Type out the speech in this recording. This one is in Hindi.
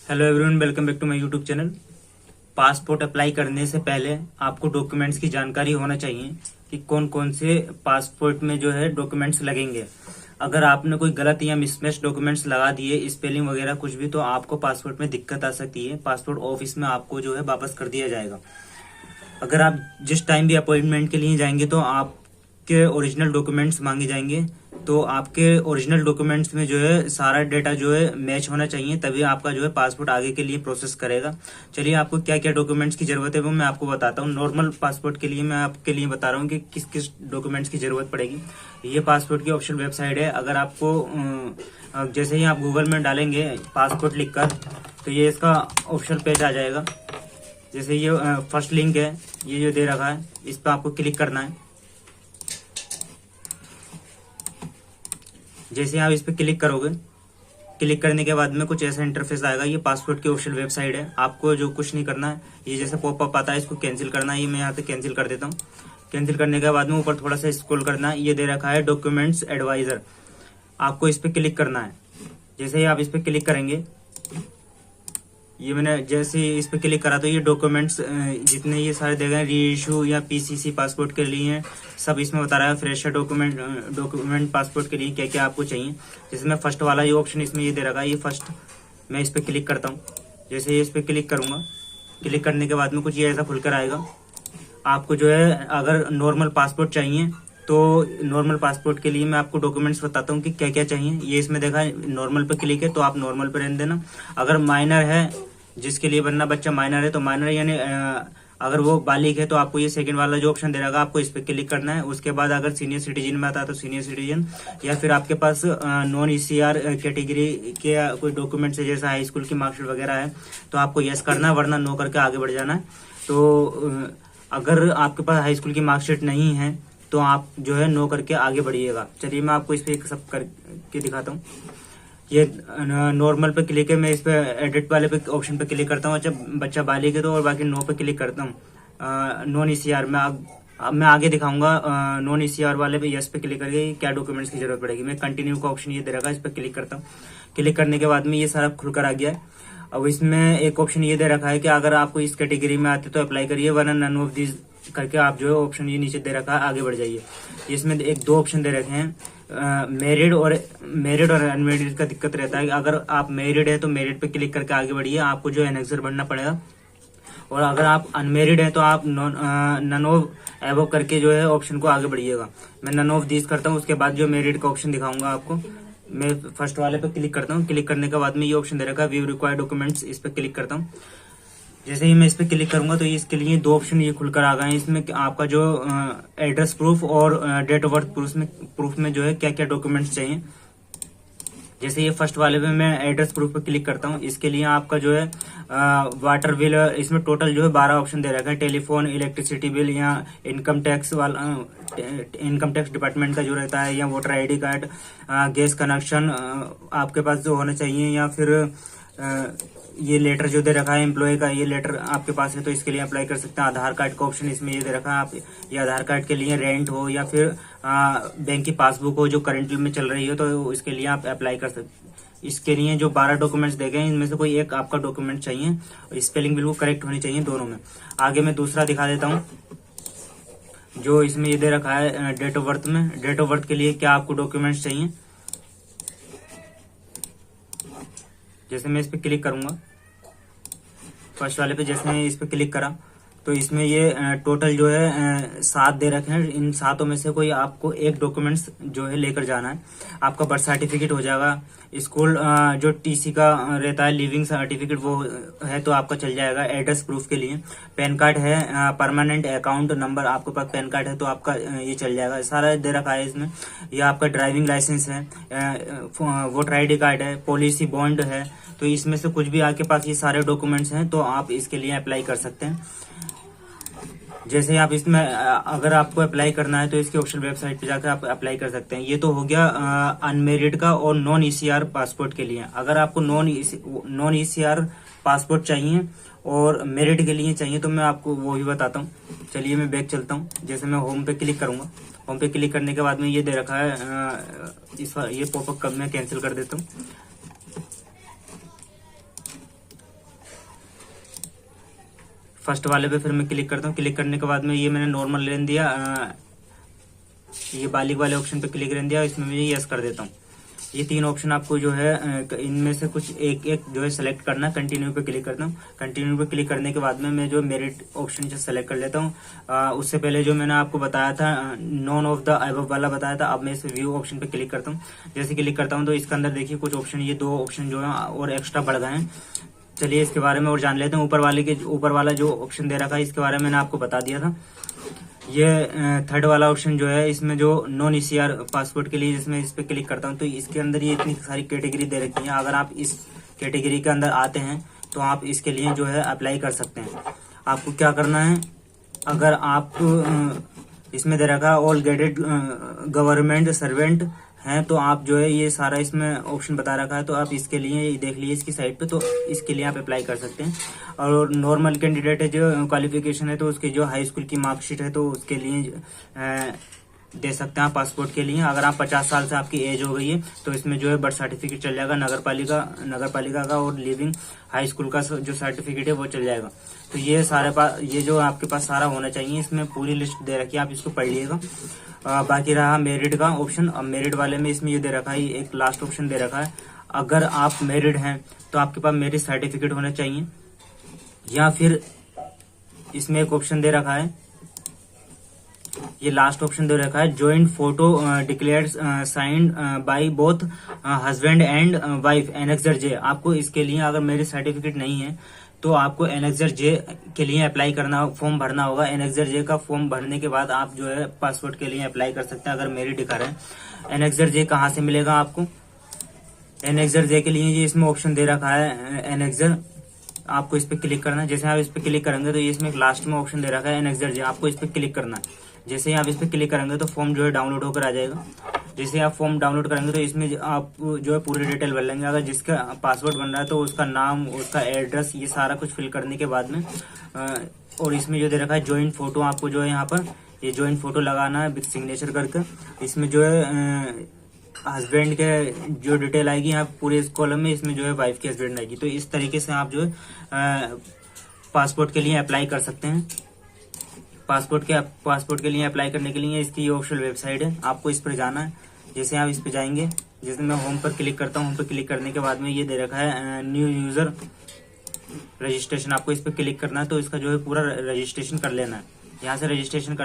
Hello everyone, welcome back to my YouTube channel. Passport apply करने से पहले आपको डॉक्यूमेंट्स की जानकारी होना चाहिए कि कौन कौन से पासपोर्ट में जो है डॉक्यूमेंट्स लगेंगे। अगर आपने कोई गलत या मिसमैच डॉक्यूमेंट्स लगा दिए, स्पेलिंग वगैरह कुछ भी, तो आपको पासपोर्ट में दिक्कत आ सकती है। पासपोर्ट ऑफिस में आपको जो है वापस कर दिया जाएगा। अगर आप जिस टाइम भी अपॉइंटमेंट के लिए जाएंगे तो आपके ओरिजिनल डॉक्यूमेंट्स मांगे जाएंगे। तो आपके ओरिजिनल डॉक्यूमेंट्स में जो है सारा डेटा जो है मैच होना चाहिए, तभी आपका जो है पासपोर्ट आगे के लिए प्रोसेस करेगा। चलिए, आपको क्या क्या डॉक्यूमेंट्स की जरूरत है वो मैं आपको बताता हूँ। नॉर्मल पासपोर्ट के लिए मैं आपके लिए बता रहा हूँ कि किस किस डॉक्यूमेंट्स की जरूरत पड़ेगी। ये पासपोर्ट की ऑफिशियल वेबसाइट है। अगर आपको जैसे ही आप गूगल में डालेंगे पासपोर्ट लिखकर, तो ये इसका ऑफिशियल पेज आ जाएगा। जैसे ये फर्स्ट लिंक है, ये जो दे रखा है, इस पर आपको क्लिक करना है। जैसे आप इस पर क्लिक करोगे, क्लिक करने के बाद में कुछ ऐसा इंटरफेस आएगा। ये पासपोर्ट की ऑफिशियल वेबसाइट है। आपको जो कुछ नहीं करना है, ये जैसे पॉपअप आता है इसको कैंसिल करना है। ये मैं यहाँ पे कैंसिल कर देता हूँ। कैंसिल करने के बाद में ऊपर थोड़ा सा स्क्रॉल करना है। ये दे रखा है डॉक्यूमेंट्स एडवाइजर, आपको इस पर क्लिक करना है। जैसे ही आप इस पर क्लिक करेंगे, ये मैंने जैसे इस पे क्लिक करा तो ये डॉक्यूमेंट्स जितने ये सारे दे गए री इशू या पीसीसी पासपोर्ट के लिए सब इसमें बता रहा है। फ्रेशर डॉक्यूमेंट पासपोर्ट के लिए क्या क्या आपको चाहिए। जैसे मैं फर्स्ट वाला ये ऑप्शन इसमें ये दे रखा है, ये फर्स्ट, मैं इस पे क्लिक करता हूँ। जैसे ये इस पे क्लिक करूंगा, क्लिक करने के बाद में कुछ ये ऐसा खुलकर आएगा। आपको जो है अगर नॉर्मल पासपोर्ट चाहिए तो नॉर्मल पासपोर्ट के लिए मैं आपको डॉक्यूमेंट्स बताता हूँ कि क्या क्या चाहिए। ये इसमें देखा है नॉर्मल पे क्लिक है, तो आप नॉर्मल पे रहने देना। अगर माइनर है, जिसके लिए बनना बच्चा माइनर है, तो माइनर यानी अगर वो बालिग है तो आपको ये सेकंड वाला जो ऑप्शन दे रहा है आपको इस पे क्लिक करना है। उसके बाद अगर सीनियर सिटीजन में आता है तो सीनियर सिटीजन, या फिर आपके पास नॉन ईसीआर कैटेगरी के कोई डॉक्यूमेंट्स है जैसा हाई स्कूल की मार्कशीट वगैरह है तो आपको यस करना है, वरना नो करके आगे बढ़ जाना है। तो अगर आपके पास हाई स्कूल की मार्कशीट नहीं है तो आप जो है नो करके आगे बढ़िएगा। चलिए, मैं आपको इस पे सब करके दिखाता हूँ। ये नॉर्मल पे क्लिक है, मैं इस पे एडिट वाले पे ऑप्शन पे क्लिक करता हूँ। अच्छा, बच्चा बालिग है तो, और बाकी नो पे क्लिक करता हूँ। नॉन ईसीआर में मैं आगे दिखाऊंगा। नॉन ईसीआर वाले पे यस पे क्लिक करके क्या डॉक्यूमेंट्स की जरूरत पड़ेगी। मैं कंटिन्यू का ऑप्शन ये दे रखा है, इस पे क्लिक करता हूँ। क्लिक करने के बाद में ये सारा खुलकर आ गया है। अब इसमें एक ऑप्शन ये दे रखा है कि अगर आपको इस कैटेगरी में आते तो अप्लाई करिए, वरना नन ऑफ दिस करके आप जो है ऑप्शन ये नीचे दे रखा है आगे बढ़ जाइए। इसमें एक दो ऑप्शन दे रखे हैं, मेरिड और अनमेरिड का दिक्कत रहता है। अगर आप मेरिड है तो मेरिड पे क्लिक करके आगे बढ़िए, आपको जो एनेक्सर भरना पड़ेगा। और अगर आप अनमेरिड है तो आप नन ऑफ एबव करके जो है ऑप्शन को आगे बढ़िएगा। मैं नन ऑफ दिस करता हूँ, उसके बाद जो मेरिड का ऑप्शन दिखाऊंगा आपको। मैं फर्स्ट वाले पे क्लिक करता हूँ। क्लिक करने के बाद में ये ऑप्शन दे रखा है व्यू रिक्वायर्ड डॉक्यूमेंट्स, इस पे क्लिक करता हूँ। जैसे ही मैं इस पे क्लिक करूंगा तो इसके लिए दो ऑप्शन ये खुलकर आ गए हैं। इसमें आपका जो एड्रेस प्रूफ और डेट ऑफ बर्थ प्रूफ में जो है क्या क्या डॉक्यूमेंट्स चाहिए। जैसे ये फर्स्ट वाले पे मैं एड्रेस प्रूफ पे क्लिक करता हूँ। इसके लिए आपका जो है वाटर बिल, इसमें टोटल जो है 12 ऑप्शन दे रखा है। टेलीफोन, इलेक्ट्रिसिटी बिल, या इनकम टैक्स वाला इनकम टैक्स डिपार्टमेंट का जो रहता है, या voter ID card, gas connection आपके पास जो होना चाहिए, या फिर ये लेटर जो दे रखा है एम्प्लॉय का, ये लेटर आपके पास है तो इसके लिए अप्लाई कर सकते हैं। आधार कार्ड का ऑप्शन इसमें ये दे रखा है। आप ये आधार कार्ड के लिए रेंट हो या फिर बैंक की पासबुक हो जो करंट में चल रही हो तो इसके लिए आप अप्लाई कर सकते। इसके लिए जो 12 डॉक्यूमेंट्स दे गए इनमें से कोई एक आपका डॉक्यूमेंट चाहिए। स्पेलिंग बिल्कुल करेक्ट होनी चाहिए दोनों में। आगे मैं दूसरा दिखा देता हूँ। जो इसमें ये दे रखा है डेट ऑफ बर्थ में, डेट ऑफ बर्थ के लिए क्या आपको डॉक्यूमेंट्स चाहिए। जैसे मैं इस पे क्लिक करूंगा, फर्स्ट वाले पे जैसे मैं इस पे क्लिक करा तो इसमें ये टोटल जो है 7 दे रखे हैं। इन 7 में से कोई आपको एक डॉक्यूमेंट्स जो है लेकर जाना है। आपका बर्थ सर्टिफिकेट हो जाएगा, स्कूल जो टीसी का रहता है लिविंग सर्टिफिकेट वो है तो आपका चल जाएगा। एड्रेस प्रूफ के लिए पैन कार्ड है, परमानेंट अकाउंट नंबर, आपके पास पैन कार्ड है तो आपका ये चल जाएगा। सारा दे रखा है इसमें। ये आपका ड्राइविंग लाइसेंस है, वोटर आईडी कार्ड है, पॉलिसी बॉन्ड है। तो इसमें से कुछ भी आपके पास ये सारे डॉक्यूमेंट्स हैं तो आप इसके लिए अप्लाई कर सकते हैं। जैसे आप इसमें अगर आपको अप्लाई करना है तो इसके ऑफिशियल वेबसाइट पे जाकर आप अप्लाई कर सकते हैं। ये तो हो गया अनमेरिड का और नॉन ईसीआर पासपोर्ट के लिए। अगर आपको नॉन ईसीआर पासपोर्ट चाहिए और मेरिट के लिए चाहिए तो मैं आपको वो भी बताता हूँ। चलिए, मैं बैक चलता हूँ। जैसे मैं होम पे क्लिक करूंगा, होम पे क्लिक करने के बाद में ये दे रखा है ये पॉपअप मैं कैंसिल कर देता हूँ। फर्स्ट वाले पे फिर मैं क्लिक करता हूँ। क्लिक करने के बाद में ये मैंने नॉर्मल लेन दिया, ये बालिक वाले ऑप्शन पे क्लिक रहने दिया, इसमें मैं यस कर देता हूँ। ये 3 ऑप्शन आपको जो है इनमें से कुछ एक एक जो है सेलेक्ट करना। कंटिन्यू पे क्लिक करता हूँ। कंटिन्यू पे क्लिक करने के बाद में मैं जो मेरिट ऑप्शन से सेलेक्ट कर लेता हूँ। उससे पहले जो मैंने आपको बताया था नॉन ऑफ द अबव वाला बताया था, अब मैं इस व्यू ऑप्शन पे क्लिक करता हूँ। जैसे क्लिक करता हूँ तो इसके अंदर देखिए कुछ ऑप्शन, ये 2 ऑप्शन जो है और एक्स्ट्रा बढ़ गए हैं। चलिए इसके बारे में और जान लेते हैं। ऊपर वाला जो ऑप्शन दे रखा है इसके बारे में मैंने आपको बता दिया था। ये थर्ड वाला ऑप्शन जो है इसमें जो नॉन ईसीआर पासपोर्ट के लिए, जिसमें इस पे क्लिक करता हूँ तो इसके अंदर ये इतनी सारी कैटेगरी दे रखी है। अगर आप इस कैटेगरी के अंदर आते हैं तो आप इसके लिए जो है अप्लाई कर सकते हैं। आपको क्या करना है, अगर आप इसमें दे रखा है ऑल गेटेड गवर्नमेंट सर्वेंट हैं तो आप जो है ये सारा इसमें ऑप्शन बता रखा है, तो आप इसके लिए देख लीजिए इसकी साइट पे, तो इसके लिए आप अप्लाई कर सकते हैं। और नॉर्मल कैंडिडेट है जो क्वालिफिकेशन है तो उसकी जो हाई स्कूल की मार्कशीट है तो उसके लिए दे सकते हैं आप पासपोर्ट के लिए। अगर आप 50 साल से आपकी एज हो गई है तो इसमें जो है बर्थ सर्टिफिकेट चल जाएगा, नगर पालिका का और लिविंग हाई स्कूल का जो सर्टिफिकेट है वो चल जाएगा। तो ये जो आपके पास सारा होना चाहिए, इसमें पूरी लिस्ट दे रखी है, आप इसको पढ़ लीजिएगा। बाकी रहा मेरिट का ऑप्शन। अब मेरिट वाले में इसमें ये दे रखा है, एक लास्ट ऑप्शन दे रखा है, अगर आप मेरिट हैं तो आपके पास मेरिट सर्टिफिकेट होना चाहिए, या फिर इसमें एक ऑप्शन दे रखा है, ये लास्ट ऑप्शन दे रखा है, joint photo declared signed by both husband and wife annexure J. आपको इसके लिए अगर मेरिट सर्टिफिकेट नहीं है तो आपको एनेक्सर जे के लिए अप्लाई करना, फॉर्म भरना होगा। एनेक्सर जे का फॉर्म भरने के बाद आप जो है पासपोर्ट के लिए अप्लाई कर सकते हैं अगर मेरिट दिखा रहे हैं। एनेक्सर जे कहाँ से मिलेगा आपको, एनेक्सर जे के लिए ये इसमें ऑप्शन दे रखा है एनेक्सर, आपको इस पे क्लिक करना है। जैसे आप इस पे क्लिक करेंगे तो इसमें एक लास्ट में ऑप्शन दे रखा है एनेक्सर जे, आपको इस पे क्लिक करना है। जैसे ही आप इस पे क्लिक करेंगे तो फॉर्म जो है डाउनलोड होकर आ जाएगा। जैसे आप फॉर्म डाउनलोड करेंगे तो इसमें आप जो है पूरी डिटेल भर लेंगे। अगर जिसका पासवर्ड बन रहा है तो उसका नाम, उसका एड्रेस, ये सारा कुछ फिल करने के बाद में और इसमें जो दे रखा है ज्वाइंट फोटो, आपको जो है यहाँ पर ये ज्वाइंट फोटो लगाना है विद सिग्नेचर करके। इसमें जो है हस्बैंड के जो डिटेल आएगी यहाँ पूरे इस कॉलम में, इसमें जो है वाइफ की हस्बैंड आएगी। तो इस तरीके से आप जो है पासपोर्ट के लिए अप्लाई कर सकते हैं। पासपोर्ट के लिए अप्लाई करने के लिए इसकी ऑफिशियल वेबसाइट है, आपको इस पर जाना है। जैसे आप इस पे जाएंगे, जैसे मैं होम पर क्लिक करता हूँ, होम पर क्लिक करने के बाद में ये दे रखा है न्यू यूजर रजिस्ट्रेशन, आपको इस पे क्लिक करना है। तो इसका जो है पूरा रजिस्ट्रेशन कर लेना है। यहाँ से रजिस्ट्रेशन कर